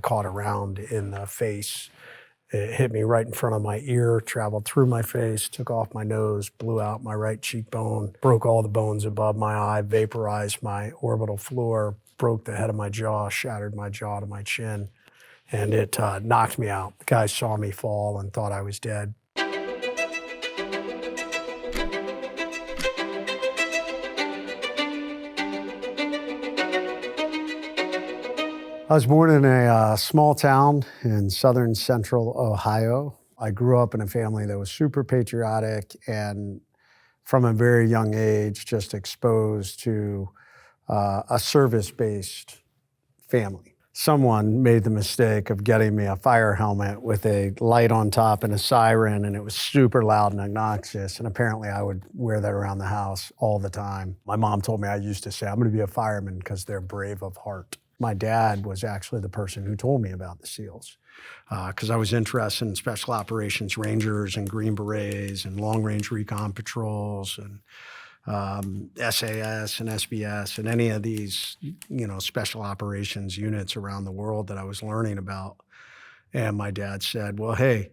caught a round in the face. It hit me right in front of my ear, traveled through my face, took off my nose, blew out my right cheekbone, broke all the bones above my eye, vaporized my orbital floor, broke the head of my jaw, shattered my jaw to my chin, and it knocked me out. The guys saw me fall and thought I was dead. I was born in a small town in southern central Ohio. I grew up in a family that was super patriotic and from a very young age just exposed to a service-based family. Someone made the mistake of getting me a fire helmet with a light on top and a siren, and it was super loud and obnoxious, and apparently I would wear that around the house all the time. My mom told me I used to say, I'm gonna be a fireman because they're brave of heart. My dad was actually the person who told me about the SEALs because I was interested in special operations rangers and Green Berets and long-range recon patrols and SAS and SBS and any of these, special operations units around the world that I was learning about. And my dad said, well, hey,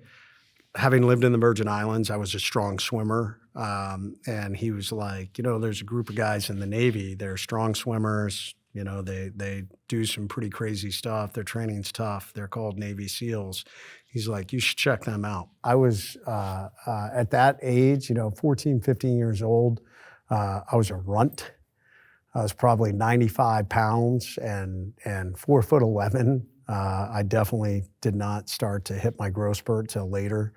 having lived in the Virgin Islands, I was a strong swimmer. And he was like, there's a group of guys in the Navy, they're strong swimmers. They do some pretty crazy stuff. Their training's tough. They're called Navy SEALs. He's like, you should check them out. I was at that age, 14, 15 years old. I was a runt. I was probably 95 pounds and 4'11". I definitely did not start to hit my growth spurt till later.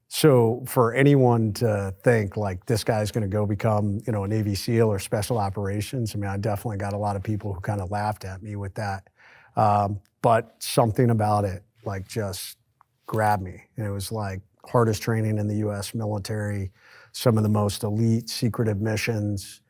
So for anyone to think like this guy's going to go become, a Navy SEAL or special operations, I definitely got a lot of people who kind of laughed at me with that. But something about it just grabbed me. And it was like hardest training in the U.S. military, some of the most elite secretive missions.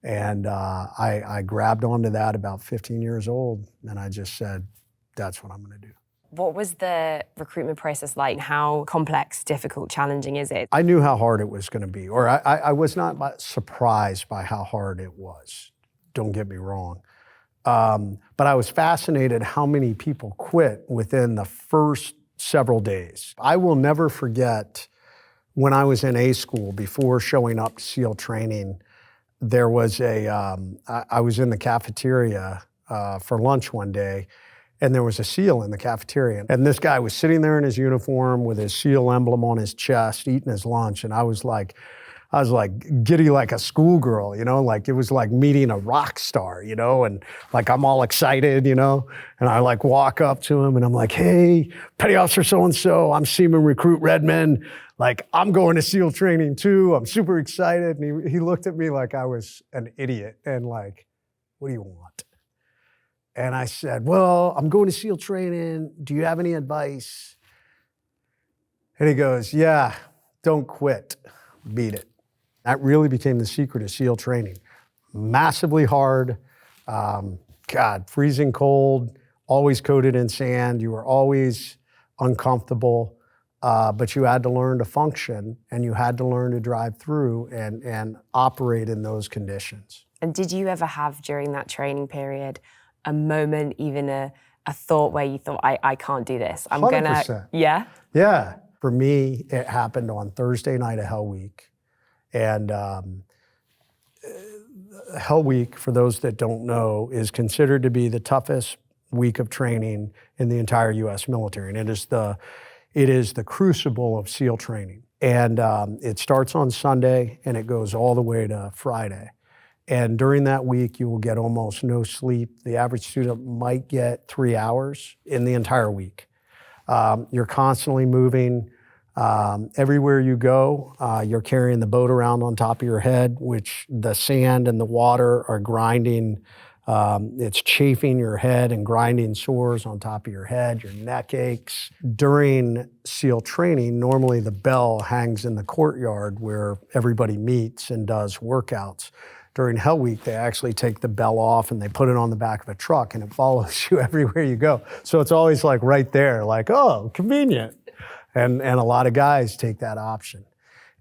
And I grabbed onto that about 15 years old. And I just said, that's what I'm going to do. What was the recruitment process like? How complex, difficult, challenging is it? I knew how hard it was going to be, or I was not surprised by how hard it was. Don't get me wrong. But I was fascinated how many people quit within the first several days. I will never forget when I was in A school before showing up to SEAL training, there was I was in the cafeteria for lunch one day, and there was a SEAL in the cafeteria. And this guy was sitting there in his uniform with his SEAL emblem on his chest, eating his lunch. And I was like giddy like a schoolgirl, it was like meeting a rock star, and I'm all excited, and I walk up to him and I'm like, hey, Petty Officer so-and-so, I'm Seaman Recruit Redmond. I'm going to SEAL training too. I'm super excited. And he looked at me like I was an idiot and what do you want? And I said, well, I'm going to SEAL training. Do you have any advice? And he goes, yeah, don't quit, beat it. That really became the secret of SEAL training. Massively hard, freezing cold, always coated in sand. You were always uncomfortable, but you had to learn to function and you had to learn to drive through and operate in those conditions. And did you ever have during that training period a moment, even a thought where you thought, I can't do this. I'm 100%. gonna, yeah? Yeah. For me, it happened on Thursday night of Hell Week. And Hell Week, for those that don't know, is considered to be the toughest week of training in the entire U.S. military. And it is the crucible of SEAL training. And it starts on Sunday and it goes all the way to Friday. And during that week, you will get almost no sleep. The average student might get 3 hours in the entire week. You're constantly moving. Everywhere you go, you're carrying the boat around on top of your head, which the sand and the water are grinding. It's chafing your head and grinding sores on top of your head. Your neck aches. During SEAL training, normally the bell hangs in the courtyard where everybody meets and does workouts. During Hell Week, they actually take the bell off and they put it on the back of a truck and it follows you everywhere you go. So it's always right there, oh, convenient. And a lot of guys take that option.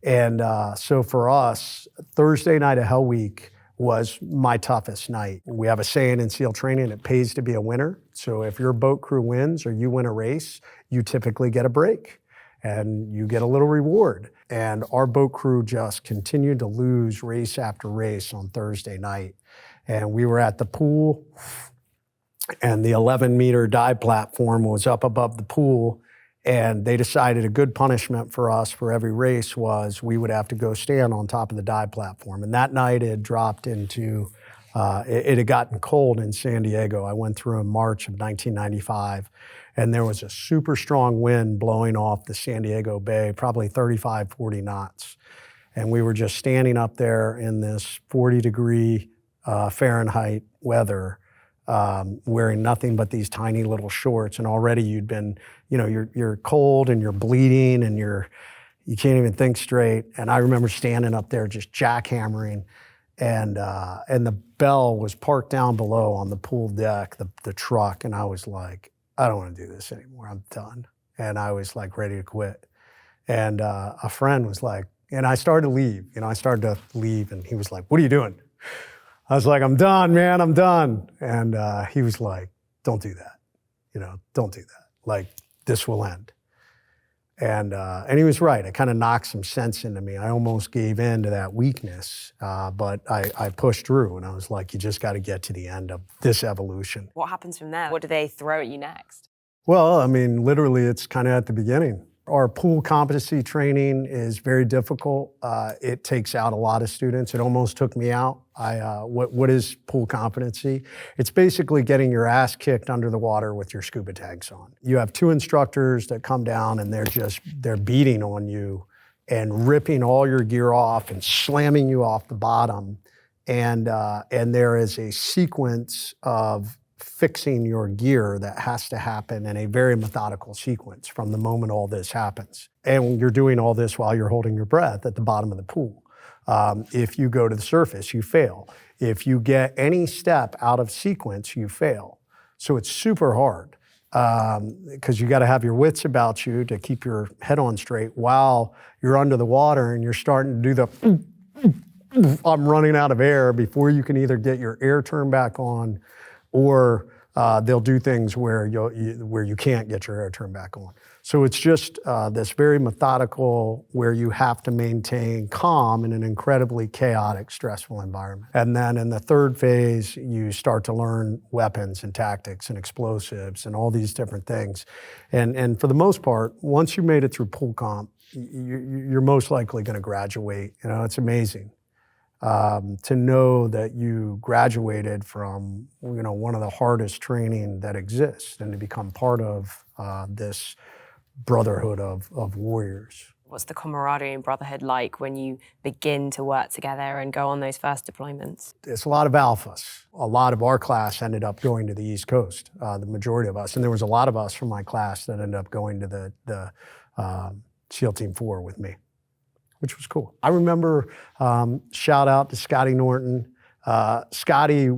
And so for us, Thursday night of Hell Week was my toughest night. We have a saying in SEAL training, it pays to be a winner. So if your boat crew wins or you win a race, you typically get a break and you get a little reward. And our boat crew just continued to lose race after race on Thursday night. And we were at the pool, and the 11-meter dive platform was up above the pool. And they decided a good punishment for us for every race was we would have to go stand on top of the dive platform. And that night it dropped into, it had gotten cold in San Diego. I went through in March of 1995, and there was a super strong wind blowing off the San Diego Bay, probably 35, 40 knots. And we were just standing up there in this 40-degree Fahrenheit weather, wearing nothing but these tiny little shorts, and already you'd been, you're cold and you're bleeding and you can't even think straight. And I remember standing up there just jackhammering, and the bell was parked down below on the pool deck, the truck, and I was like, I don't want to do this anymore. I'm done. And I was like ready to quit. And a friend was like, and I started to leave. I started to leave, and he was like, "What are you doing?" I was like, "I'm done, man, I'm done." And he was like, "Don't do that. Don't do that. Like, this will end." And he was right. It kind of knocked some sense into me. I almost gave in to that weakness, but I pushed through, and I was like, you just got to get to the end of this evolution. What happens from there? What do they throw at you next? Well, I mean, literally, it's kind of at the beginning. Our pool competency training is very difficult. It takes out a lot of students. It almost took me out. What is pool competency? It's basically getting your ass kicked under the water with your scuba tanks on. You have two instructors that come down, and they're beating on you and ripping all your gear off and slamming you off the bottom. And there is a sequence of fixing your gear that has to happen in a very methodical sequence from the moment all this happens. And you're doing all this while you're holding your breath at the bottom of the pool. If you go to the surface, you fail. If you get any step out of sequence, you fail. So it's super hard because you got to have your wits about you to keep your head on straight while you're under the water and you're starting to do the I'm running out of air before you can either get your air turned back on, or they'll do things where you can't get your air turned back on. So it's just this very methodical where you have to maintain calm in an incredibly chaotic, stressful environment. And then in the third phase, you start to learn weapons and tactics and explosives and all these different things. And for the most part, once you made it through pool comp, you're most likely going to graduate. It's amazing. To know that you graduated from one of the hardest training that exists, and to become part of this brotherhood of warriors. What's the camaraderie and brotherhood like when you begin to work together and go on those first deployments? It's a lot of alphas. A lot of our class ended up going to the East Coast, the majority of us, and there was a lot of us from my class that ended up going to the SEAL Team 4 with me, which was cool. I remember, shout out to Scotty Norton. Scotty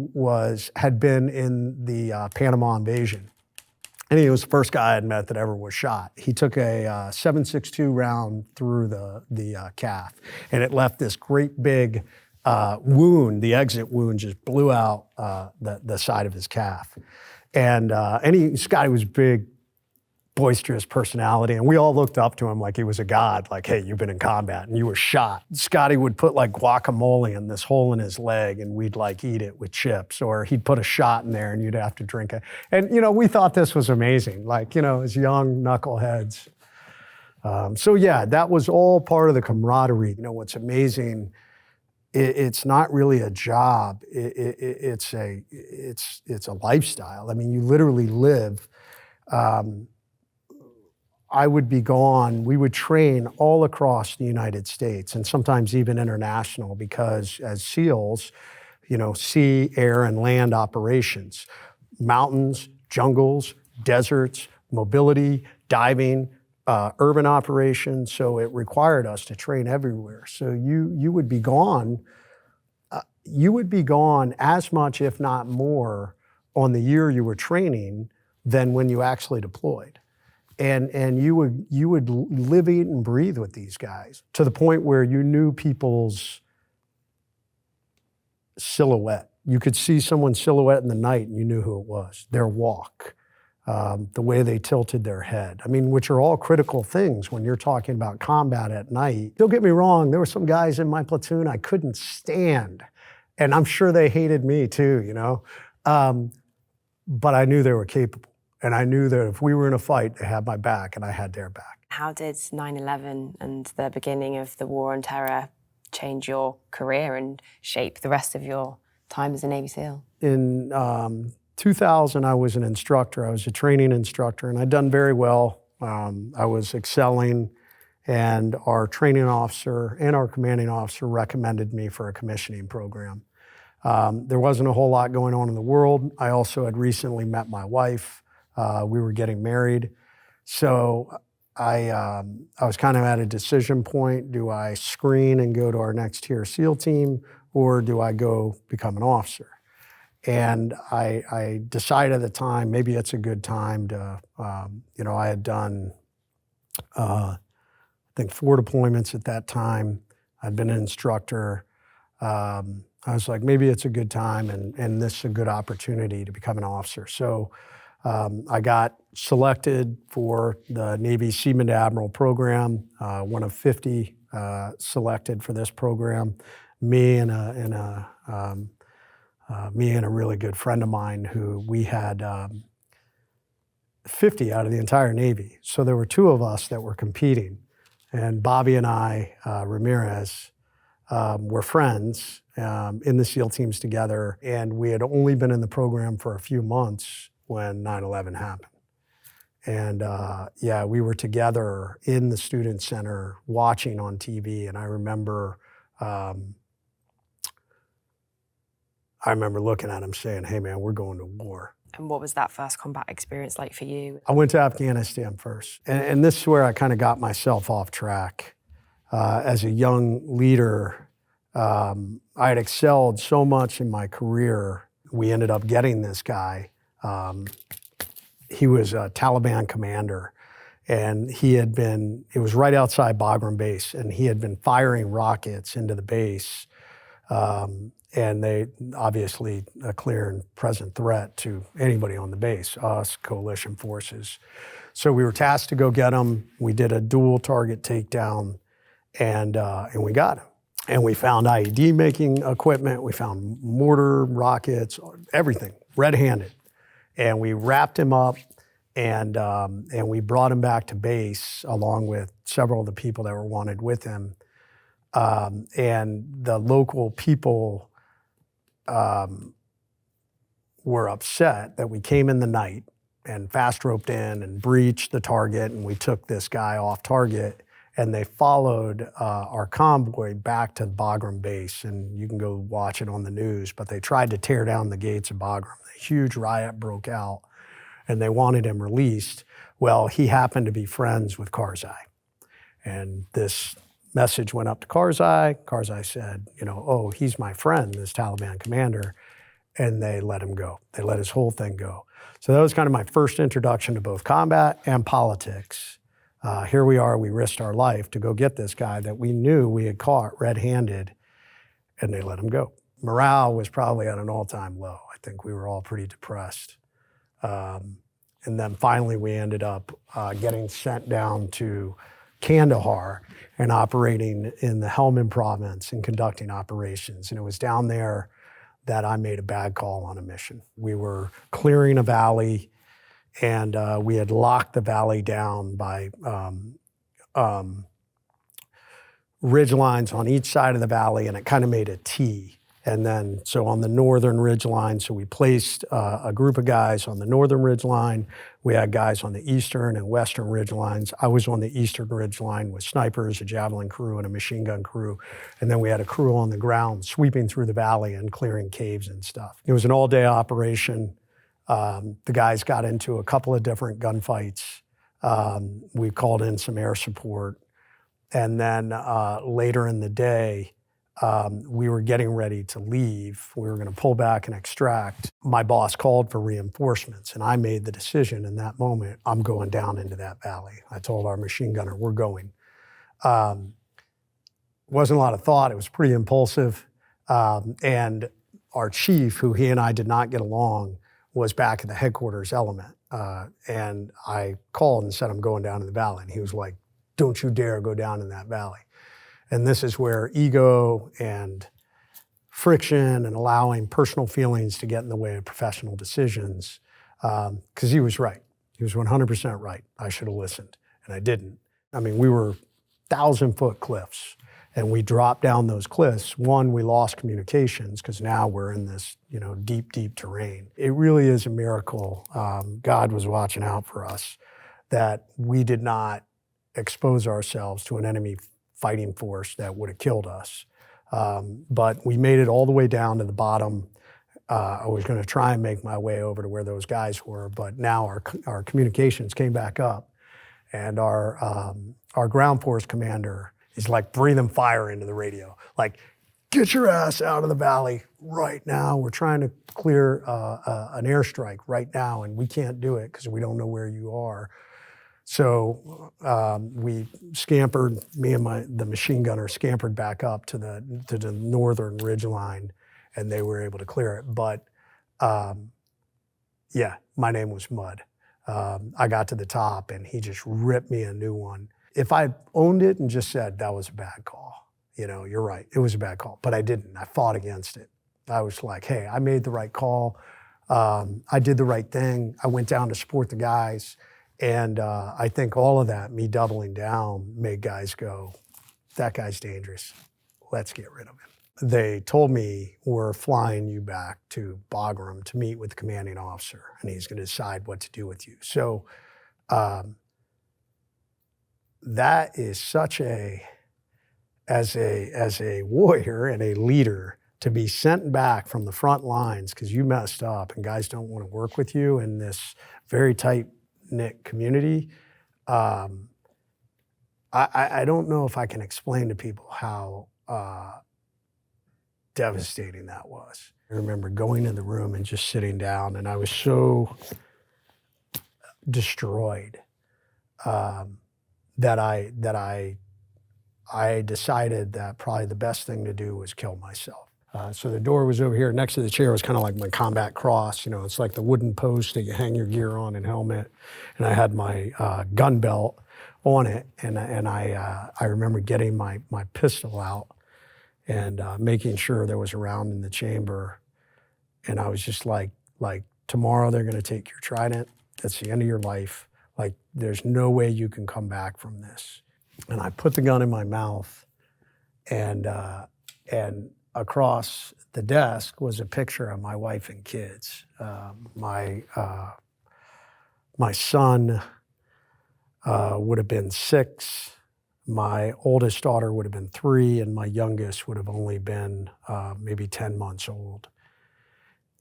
had been in the Panama invasion, and he was the first guy I had met that ever was shot. He took a 7.62 round through the calf, and it left this great big wound. The exit wound just blew out the side of his calf. And Scotty was big, boisterous personality, and we all looked up to him like he was a god, like, hey, you've been in combat and you were shot. Scotty would put like guacamole in this hole in his leg, and we'd like eat it with chips, or he'd put a shot in there and you'd have to drink it. And we thought this was amazing, like, as young knuckleheads. So yeah, that was all part of the camaraderie. What's amazing, it's not really a job. It's a lifestyle. I mean, you literally live. I would be gone. We would train all across the United States and sometimes even international, because as SEALs, sea, air, and land operations, mountains, jungles, deserts, mobility, diving, urban operations. So it required us to train everywhere. So you would be gone. You would be gone as much, if not more, on the year you were training than when you actually deployed. And you would live, eat, and breathe with these guys, to the point where you knew people's silhouette. You could see someone's silhouette in the night and you knew who it was. Their walk, the way they tilted their head. I mean, which are all critical things when you're talking about combat at night. Don't get me wrong, there were some guys in my platoon I couldn't stand. And I'm sure they hated me too, you know? But I knew they were capable. And I knew that if we were in a fight, they had my back and I had their back. How did 9/11 and the beginning of the war on terror change your career and shape the rest of your time as a Navy SEAL? In 2000, I was an instructor. I was a training instructor, and I'd done very well. I was excelling, and our training officer and our commanding officer recommended me for a commissioning program. There wasn't a whole lot going on in the world. I also had recently met my wife. We were getting married. So I was kind of at a decision point. Do I screen and go to our next tier SEAL team, or do I go become an officer? And I decided at the time, maybe it's a good time to, I had done, I think 4 deployments at that time. I'd been an instructor. I was like, maybe it's a good time and this is a good opportunity to become an officer. So I got selected for the Navy Seaman to Admiral program, one of 50 selected for this program. Me and a really good friend of mine who we had 50 out of the entire Navy. So there were 2 of us that were competing. And Bobby and I, Ramirez, were friends in the SEAL teams together. And we had only been in the program for a few months when 9/11 happened. And we were together in the student center watching on TV. And I remember looking at him saying, hey man, we're going to war. And what was that first combat experience like for you? I went to Afghanistan first. And this is where I kind of got myself off track. As a young leader, I had excelled so much in my career. We ended up getting this guy. He was a Taliban commander, and it was right outside Bagram base, and he had been firing rockets into the base. And they obviously a clear and present threat to anybody on the base, us, coalition forces. So we were tasked to go get him. We did a dual target takedown, and we got him. And we found IED making equipment. We found mortar, rockets, everything, red-handed. And we wrapped him up, and we brought him back to base along with several of the people that were wanted with him. And the local people were upset that we came in the night and fast roped in and breached the target, and we took this guy off target, and they followed our convoy back to Bagram base, and you can go watch it on the news, but they tried to tear down the gates of Bagram. A huge riot broke out, and they wanted him released. Well, he happened to be friends with Karzai, and this message went up to Karzai. Karzai said, oh, he's my friend, this Taliban commander, and they let him go. They let his whole thing go. So that was kind of my first introduction to both combat and politics. Here we are, we risked our life to go get this guy that we knew we had caught red-handed, and they let him go. Morale was probably at an all-time low. I think we were all pretty depressed. And then finally we ended up getting sent down to Kandahar and operating in the Helmand province and conducting operations. And it was down there that I made a bad call on a mission. We were clearing a valley, and we had locked the valley down by ridge lines on each side of the valley, and it kind of made a T. And then, so on the northern ridge line, so we placed a group of guys on the northern ridge line. We had guys on the eastern and western ridge lines. I was on the eastern ridge line with snipers, a javelin crew, and a machine gun crew. And then we had a crew on the ground sweeping through the valley and clearing caves and stuff. It was an all-day operation. The guys got into a couple of different gunfights. We called in some air support. And then later in the day, we were getting ready to leave. We were going to pull back and extract. My boss called for reinforcements, and I made the decision in that moment, I'm going down into that valley. I told our machine gunner, we're going. Wasn't a lot of thought. It was pretty impulsive. And our chief, who he and I did not get along, was back at the headquarters element. And I called and said, I'm going down to the valley. And he was like, don't you dare go down in that valley. And this is where ego and friction and allowing personal feelings to get in the way of professional decisions, because he was right. He was 100% right. I should have listened, and I didn't. I mean, we were 1,000-foot cliffs, and we dropped down those cliffs. One, we lost communications because now we're in this, deep, deep terrain. It really is a miracle. God was watching out for us, that we did not expose ourselves to an enemy fighting force that would have killed us. But we made it all the way down to the bottom. I was going to try and make my way over to where those guys were, but now our communications came back up, and our ground force commander is like breathing fire into the radio, like, get your ass out of the valley right now. We're trying to clear an airstrike right now, and we can't do it because we don't know where you are. So we scampered, me and the machine gunner scampered back up to the northern ridge line, and they were able to clear it. But yeah, my name was Mud. I got to the top, and he just ripped me a new one. If I owned it and just said that was a bad call, you're right, it was a bad call, but I didn't. I fought against it. I was like, hey, I made the right call. I did the right thing. I went down to support the guys. And I think all of that, me doubling down, made guys go, that guy's dangerous. Let's get rid of him. They told me, we're flying you back to Bagram to meet with the commanding officer, and he's going to decide what to do with you. So that is such as a warrior and a leader, to be sent back from the front lines because you messed up and guys don't want to work with you in this very tight-knit community. I don't know if I can explain to people how devastating that was. I remember going in the room and just sitting down, and I was so destroyed that I decided that probably the best thing to do was kill myself. So the door was over here. Next to the chair was kind of like my combat cross. It's like the wooden post that you hang your gear on and helmet. And I had my gun belt on it. And I remember getting my pistol out and making sure there was a round in the chamber. And I was just like, tomorrow they're going to take your trident. That's the end of your life. Like, there's no way you can come back from this. And I put the gun in my mouth, and across the desk was a picture of my wife and kids. My son would have been 6, my oldest daughter would have been 3, and my youngest would have only been maybe 10 months old.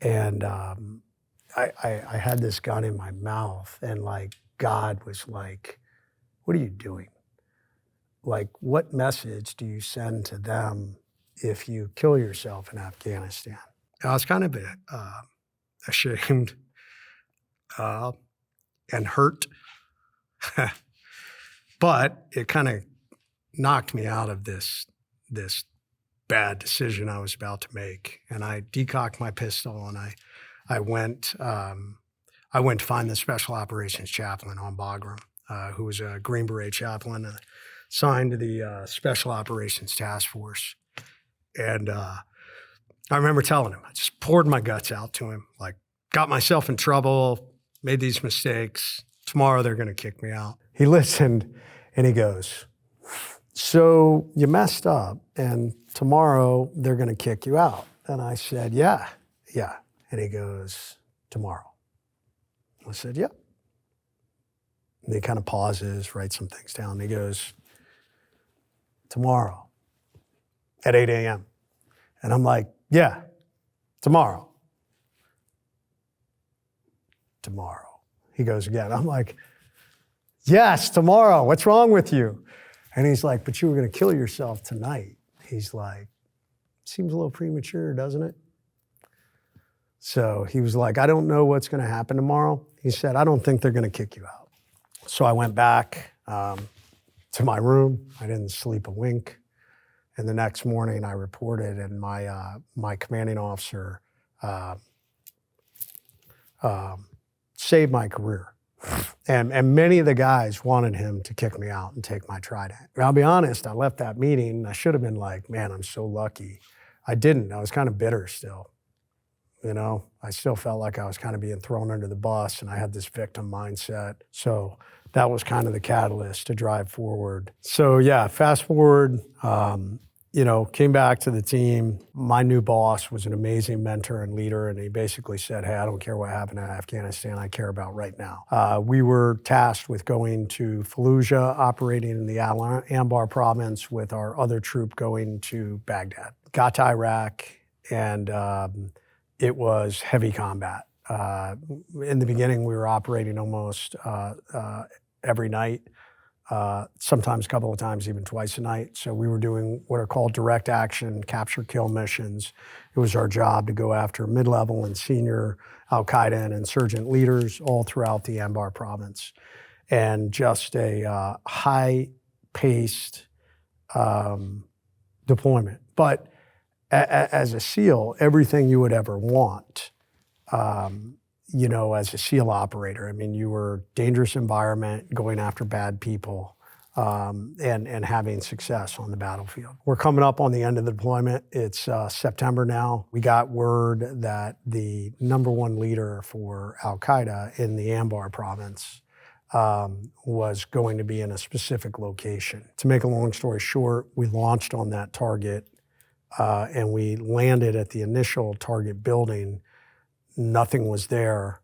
And I had this gun in my mouth, and God was like, what are you doing? What message do you send to them if you kill yourself in Afghanistan? I was kind of ashamed and hurt, but it kind of knocked me out of this bad decision I was about to make. And I decocked my pistol, and I went to find the Special Operations Chaplain on Bagram, who was a Green Beret chaplain assigned to the Special Operations Task Force. And I remember telling him, I just poured my guts out to him, got myself in trouble, made these mistakes. Tomorrow they're going to kick me out. He listened, and he goes, so you messed up, and tomorrow they're going to kick you out. And I said, yeah. And he goes, tomorrow. I said, yeah. And he kind of pauses, writes some things down. And he goes, tomorrow at 8 a.m. And I'm like, yeah, tomorrow. Tomorrow. He goes again. I'm like, yes, tomorrow. What's wrong with you? And he's like, but you were going to kill yourself tonight. He's like, seems a little premature, doesn't it? So he was like, I don't know what's going to happen tomorrow. He said, I don't think they're going to kick you out. So I went back to my room. I didn't sleep a wink. And the next morning I reported, and my commanding officer saved my career. And many of the guys wanted him to kick me out and take my trident. I'll be honest, I left that meeting, I should have been like, man, I'm so lucky. I didn't. I was kind of bitter still. You know, I still felt like I was kind of being thrown under the bus, and I had this victim mindset. So that was kind of the catalyst to drive forward. So yeah, fast forward, you know, came back to the team. My new boss was an amazing mentor and leader, and he basically said, hey, I don't care what happened in Afghanistan, I care about right now. We were tasked with going to Fallujah, operating in the Anbar province with our other troop going to Baghdad. Got to Iraq, and it was heavy combat. In the beginning, we were operating almost every night. Sometimes a couple of times, even twice a night. So we were doing what are called direct action, capture, kill missions. It was our job to go after mid-level and senior Al-Qaeda and insurgent leaders all throughout the Anbar province. And just a high-paced deployment. But as a SEAL, everything you would ever want, you know, as a SEAL operator. I mean, you were dangerous environment, going after bad people, and having success on the battlefield. We're coming up on the end of the deployment. It's September now. We got word that the #1 leader for Al-Qaeda in the Anbar province was going to be in a specific location. To make a long story short, we launched on that target, and we landed at the initial target building. Nothing was there.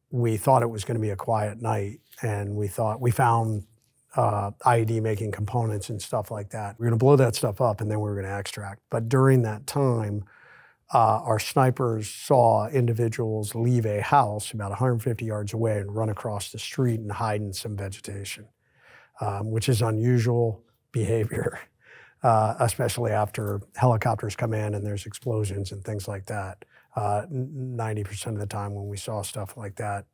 We thought it was going to be a quiet night, and we found IED making components and stuff like that. We were going to blow that stuff up, and then we were going to extract. But during that time, our snipers saw individuals leave a house about 150 yards away and run across the street and hide in some vegetation, which is unusual behavior, especially after helicopters come in and there's explosions and things like that. 90% of the time when we saw stuff like that,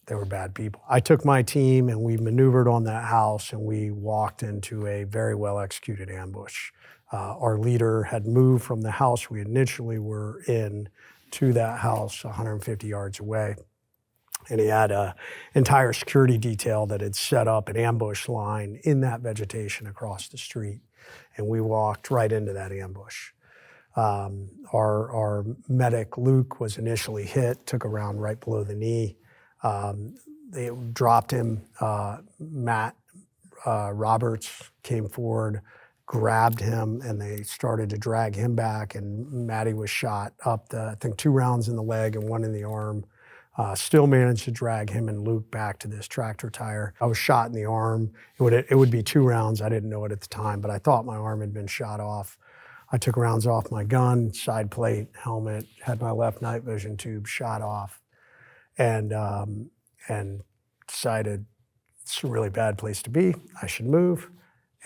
they were bad people. I took my team and we maneuvered on that house, and we walked into a very well executed ambush. Our leader had moved from the house we initially were in to that house 150 yards away. And he had an entire security detail that had set up an ambush line in that vegetation across the street. And we walked right into that ambush. Our medic, Luke, was initially hit, took a round right below the knee. They dropped him. Matt Roberts came forward, grabbed him, and they started to drag him back, and Matty was shot up I think 2 rounds in the leg and 1 in the arm. Still managed to drag him and Luke back to this tractor tire. I was shot in the arm. It would be 2 rounds. I didn't know it at the time, but I thought my arm had been shot off. I took rounds off my gun, side plate, helmet, had my left night vision tube shot off, and decided it's a really bad place to be. I should move.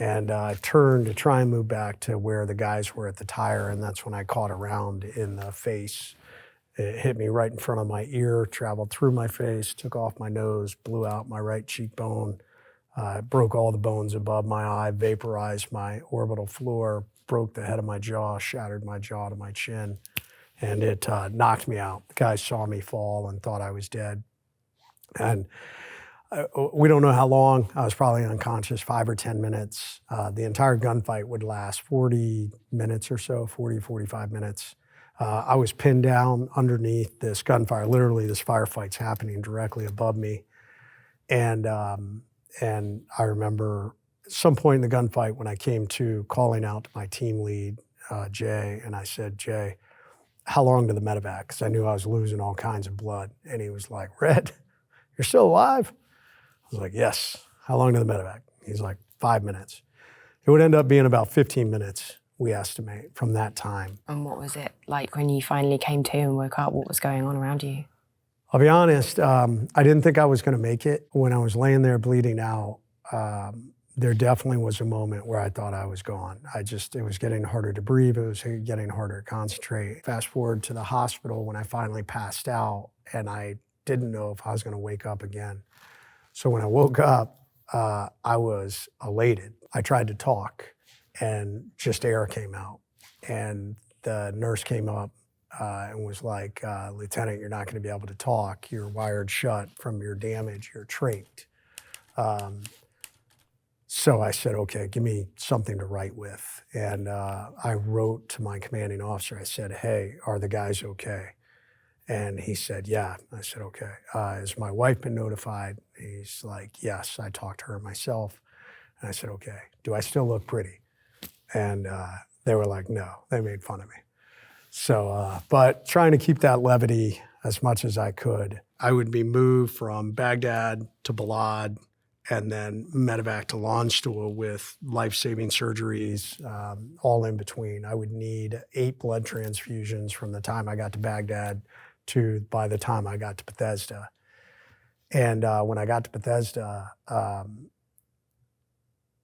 And I turned to try and move back to where the guys were at the tire, and that's when I caught a round in the face. It hit me right in front of my ear, traveled through my face, took off my nose, blew out my right cheekbone, broke all the bones above my eye, vaporized my orbital floor, broke the head of my jaw, shattered my jaw to my chin, and it knocked me out. The guys saw me fall and thought I was dead. And we don't know how long. I was probably unconscious, 5 or 10 minutes. The entire gunfight would last 40 minutes or so, 40, 45 minutes. I was pinned down underneath this gunfire. Literally, this firefight's happening directly above me. And I remember at some point in the gunfight when I came to, calling out to my team lead, Jay, and I said, Jay, how long to the medevac? Because I knew I was losing all kinds of blood. And he was like, Red, you're still alive? I was like, yes. How long to the medevac? He's like, 5 minutes. It would end up being about 15 minutes, we estimate, from that time. And what was it like when you finally came to and woke up? What was going on around you? I'll be honest, I didn't think I was going to make it. When I was laying there bleeding out, there definitely was a moment where I thought I was gone. It was getting harder to breathe. It was getting harder to concentrate. Fast forward to the hospital when I finally passed out, and I didn't know if I was going to wake up again. So when I woke up, I was elated. I tried to talk, and just air came out. And the nurse came up and was like, Lieutenant, you're not going to be able to talk. You're wired shut from your damage. You're trached. So I said, okay, give me something to write with. And I wrote to my commanding officer. I said, hey, are the guys okay? And he said, yeah. I said, okay. Has my wife been notified? He's like, yes. I talked to her myself. And I said, okay. Do I still look pretty? And they were like, no. They made fun of me. So, but trying to keep that levity as much as I could. I would be moved from Baghdad to Balad and then medevac to Landstuhl with life-saving surgeries, all in between. I would need 8 blood transfusions from the time I got to Baghdad to by the time I got to Bethesda. And when I got to Bethesda,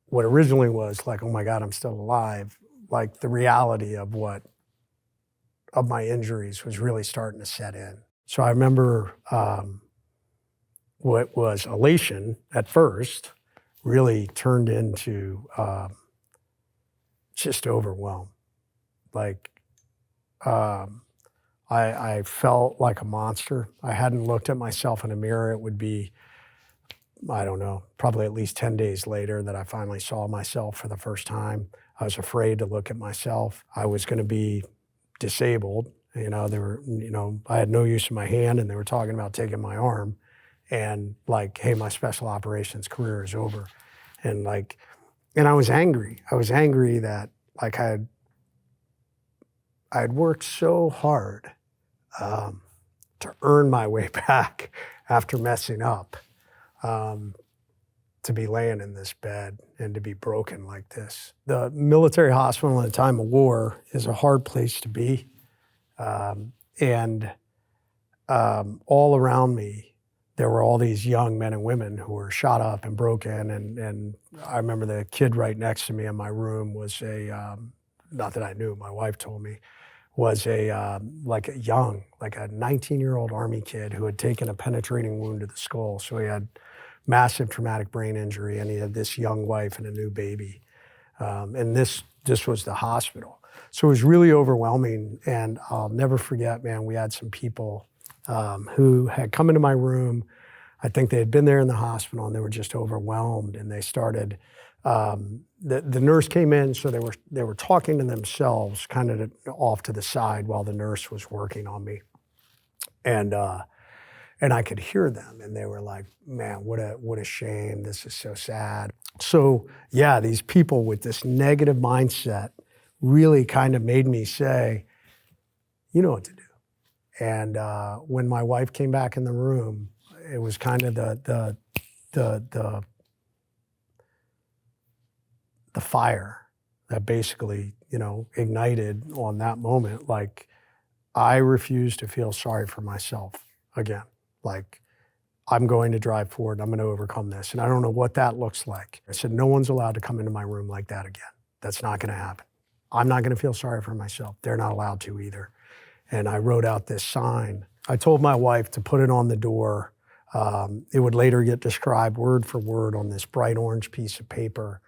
what originally was like, oh my God, I'm still alive, like the reality of my injuries was really starting to set in. So I remember what was elation at first really turned into just overwhelm. Like I felt like a monster. I hadn't looked at myself in a mirror. It would be, I don't know, probably at least 10 days later that I finally saw myself for the first time. I was afraid to look at myself. I was going to be disabled. I had no use of my hand, and they were talking about taking my arm and like, hey, my special operations career is over. And I was angry. I was angry that like I had worked so hard to earn my way back after messing up, to be laying in this bed and to be broken like this. The military hospital in a time of war is a hard place to be. All around me, there were all these young men and women who were shot up and broken. And I remember the kid right next to me in my room was not that I knew, my wife told me, was like a 19-year-old Army kid who had taken a penetrating wound to the skull. So he had massive traumatic brain injury, and he had this young wife and a new baby. And this was the hospital. So it was really overwhelming, and I'll never forget, man, we had some people who had come into my room. I think they had been there in the hospital, and they were just overwhelmed, and they started, the nurse came in, so they were talking to themselves kind of off to the side while the nurse was working on me. And I could hear them, and they were like, man, what a shame, this is so sad. So yeah, these people with this negative mindset really kind of made me say, you know what to do. And when my wife came back in the room, it was kind of the fire that basically, ignited on that moment. Like, I refused to feel sorry for myself again. Like, I'm going to drive forward, I'm going to overcome this. And I don't know what that looks like. I said, no one's allowed to come into my room like that again. That's not going to happen. I'm not going to feel sorry for myself. They're not allowed to either. And I wrote out this sign. I told my wife to put it on the door. It would later get described word for word on this bright orange piece of paper,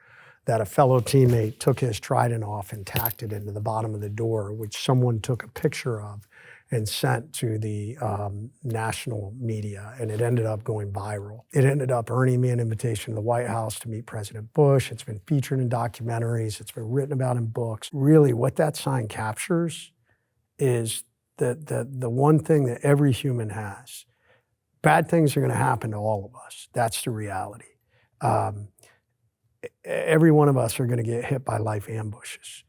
that a fellow teammate took his trident off and tacked it into the bottom of the door, which someone took a picture of and sent to the national media, and it ended up going viral. It ended up earning me an invitation to the White House to meet President Bush. It's been featured in documentaries. It's been written about in books. Really, what that sign captures is the one thing that every human has. Bad things are going to happen to all of us. That's the reality. Every one of us are going to get hit by life ambushes.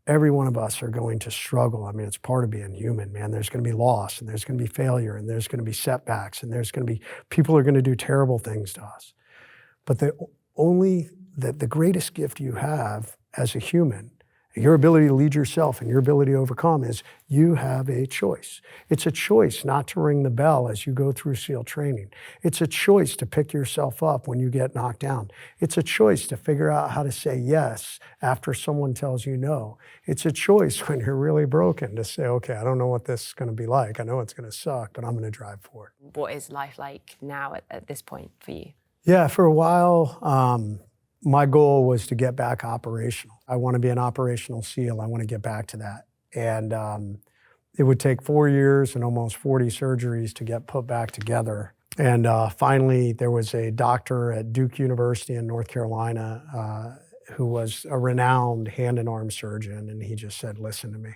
Every one of us are going to struggle. I mean, it's part of being human, man. There's going to be loss, and there's going to be failure, and there's going to be setbacks, and there's going to be, people are going to do terrible things to us. But the greatest gift you have as a human, your ability to lead yourself and your ability to overcome, is you have a choice. It's a choice not to ring the bell as you go through SEAL training. It's a choice to pick yourself up when you get knocked down. It's a choice to figure out how to say yes after someone tells you no. It's a choice when you're really broken to say, okay, I don't know what this is going to be like. I know it's going to suck, but I'm going to drive forward. What is life like now at this point for you? Yeah, for a while, my goal was to get back operational. I want to be an operational SEAL. I want to get back to that. And It would take 4 years and almost 40 surgeries to get put back together. And finally, there was a doctor at Duke University in North Carolina who was a renowned hand and arm surgeon, and he just said, listen to me.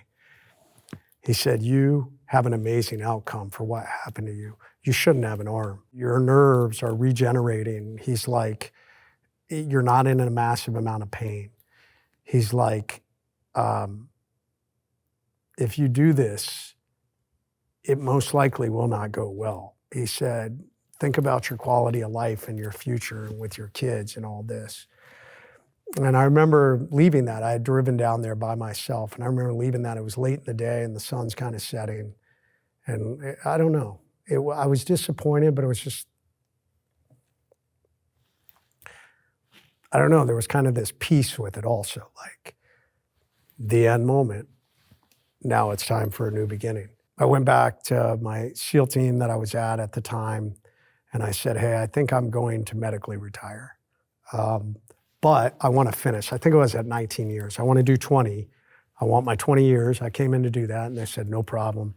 He said, you have an amazing outcome for what happened to you. You shouldn't have an arm. Your nerves are regenerating. He's like, you're not in a massive amount of pain. He's like, if you do this, it most likely will not go well. He said, think about your quality of life and your future and with your kids and all this. And I remember leaving that. I had driven down there by myself, and I remember leaving that. It was late in the day, and the sun's kind of setting. And I don't know. I was disappointed, but it was just, I don't know. There was kind of this peace with it also, like the end moment. Now it's time for a new beginning. I went back to my SEAL team that I was at the time, and I said, hey, I think I'm going to medically retire. But I want to finish. I think it was at 19 years. I want to do 20. I want my 20 years. I came in to do that, and they said, no problem.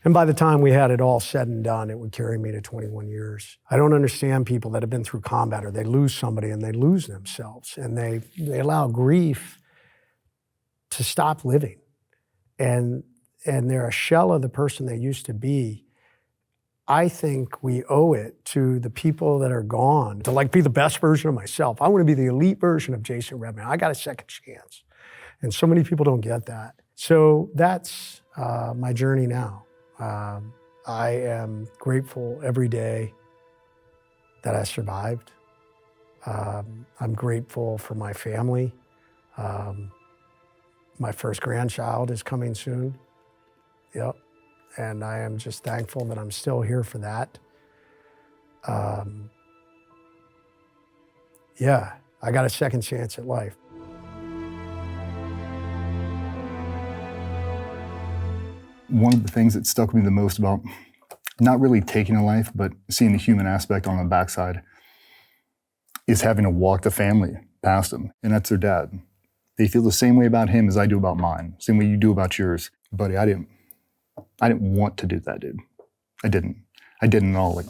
And by the time we had it all said and done, it would carry me to 21 years. I don't understand people that have been through combat, or they lose somebody and they lose themselves, and they allow grief to stop living. And they're a shell of the person they used to be. I think we owe it to the people that are gone to like be the best version of myself. I want to be the elite version of Jason Redman. I got a second chance. And so many people don't get that. So that's my journey now. I am grateful every day that I survived. I'm grateful for my family. My first grandchild is coming soon. Yep. And I am just thankful that I'm still here for that. Yeah, I got a second chance at life. One of the things that stuck with me the most about not really taking a life, but seeing the human aspect on the backside is having to walk the family past them. And that's their dad. They feel the same way about him as I do about mine, same way you do about yours. Buddy, I didn't want to do that, dude. I didn't at all. Like,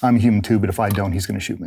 I'm a human too, but if I don't, he's gonna shoot me.